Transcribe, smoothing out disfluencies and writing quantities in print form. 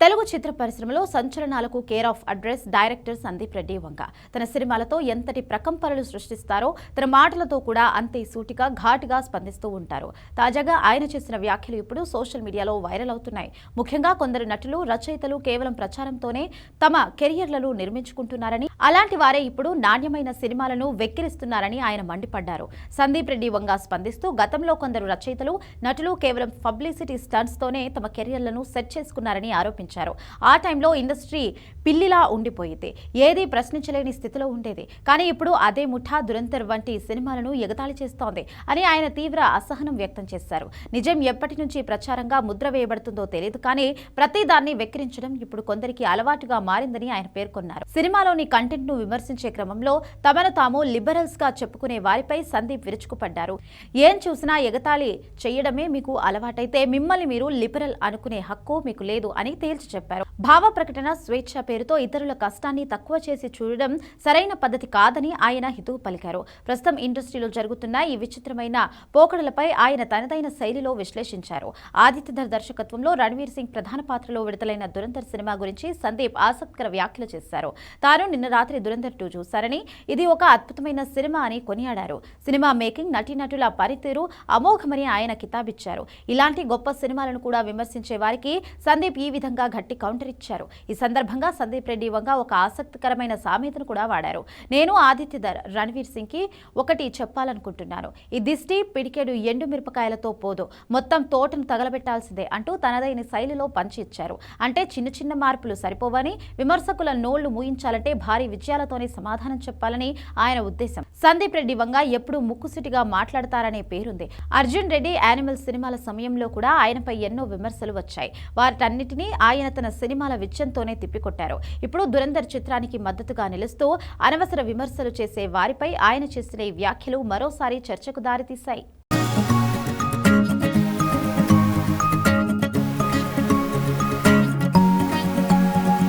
తెలుగు చిత్ర పరిశ్రమలో సంచలనాలకు care of address director Sandeep Reddy Vanga. తన సినిమాలతో ఎంతటి ప్రకంపనలు సృష్టిస్తారో తన మాటలతో కూడా అంతే సూటిగా ఘాటుగా స్పందిస్తూ ఉంటారు. తాజాగా ఆయన చేసిన వ్యాఖ్యలు ఇప్పుడు సోషల్ మీడియాలో వైరల్ అవుతున్నాయి. ముఖ్యంగా కొందరు నటులు, రచయితలు కేవలం ప్రచారంతోనే తమ కెరియర్లను నిర్మించుకుంటున్నారని, అలాంటి వారే ఇప్పుడు నాణ్యమైన సినిమాలను వెక్కిరిస్తున్నారని ఆయన మండిపడ్డారు. సందీప్ రెడ్డి వంగ స్పందిస్తూ గతంలో కొందరు రచయితలు, నటులు కేవలం పబ్లిసిటీ స్టంట్స్ తోనే తమ కెరియర్లను సెట్ చేసుకున్నారని ఆరోపించారు. ఆ టైంలో ఇండస్ట్రీ పిల్లిలా ఉండిపోయింది, ఏది ప్రశ్నించలేని స్థితిలో ఉండేది. కానీ ఇప్పుడు అదే ముఠా దురంతర్ వంటి సినిమాలను ఎగతాళి చేస్తోంది అని ఆయన తీవ్ర అసహనం వ్యక్తం చేశారు. నిజం ఎప్పటి నుంచి ప్రచారంగా ముద్ర వేయబడుతుందో తెలియదు, కానీ ప్రతిదాన్ని వెక్కిరించడం ఇప్పుడు కొందరికి అలవాటుగా మారిందని ఆయన పేర్కొన్నారు. సినిమాలోని కంటెంట్ ను విమర్శించే క్రమంలో తమను తాము లిబరల్స్ గా చెప్పుకునే వారిపై సందీప్ విరుచుకుపడ్డారు. ఏం చూసినా ఎగతాళి చేయడమే మీకు అలవాటైతే మిమ్మల్ని మీరు లిబరల్ అనుకునే హక్కు మీకు లేదు అని తేల్చి చెప్పారు. భావ ప్రకటన స్వేచ్ఛ పేరుతో ఇతరుల కష్టాన్ని తక్కువ చేసి చూడడం సరైన పద్ధతి కాదని ఆయన హితవు పలికారు. ప్రస్తుతం ఇండస్ట్రీలో జరుగుతున్న ఈ విచిత్రమైన పోకడలపై ఆయన తనదైన శైలిలో విశ్లేషించారు. ఆదిత్యధర్ దర్శకత్వంలో రణవీర్ సింగ్ ప్రధాన పాత్రలో విడుదలైన దురంధర్ సినిమా గురించి సందీప్ ఆసక్తికర వ్యాఖ్యలు చేశారు. తాను నిన్న రాత్రి దురంధర్ 2 చూశారని, ఇది ఒక అద్భుతమైన సినిమా అని కొనియాడారు. సినిమా మేకింగ్, నటీనటుల పనితీరు అమోఘమని ఆయన కితాబిచ్చారు. ఇలాంటి గొప్ప సినిమాలను కూడా విమర్శించే వారికి సందీప్ ఈ విధంగా గట్టి కౌంటర్ ఇచ్చారు. ఈ సందర్భంగా సందీప్ రెడ్డి వంగ ఒక ఆసక్తికరమైన సామెతను కూడా వాడారు. నేను ఆదిత్యధర్, రణవీర్ సింగ్ కి ఒకటి చెప్పాలనుకుంటున్నాను. ఈ దిష్టి పిడికెడు ఎండు మిరపకాయలతో పోదు, మొత్తం తోటను తగలబెట్టాల్సిందే అంటూ తనదైన శైలిలో పంచి ఇచ్చారు. అంటే చిన్న చిన్న మార్పులు సరిపోవని, విమర్శకుల నోళ్లు మూయించాలంటే భారీ విజయాలతోనే సమాధానం చెప్పాలని ఆయన ఉద్దేశం. సందీప్ రెడ్డి వంగ ఎప్పుడూ ముక్కుసిటిగా మాట్లాడతారనే పేరుంది. అర్జున్ రెడ్డి యానిమల్ సినిమాల సమయంలో కూడా ఆయనపై ఎన్నో విమర్శలు వచ్చాయి. వాటన్నిటినీ ఆయన తన సినిమాల విజయంతోనే తిప్పికొట్టారు. ఇప్పుడు దురంధర్ చిత్రానికి మద్దతుగా నిలుస్తూ అనవసర విమర్శలు చేసే వారిపై ఆయన చేసిన ఈ వ్యాఖ్యలు మరోసారి చర్చకు దారితీశాయి.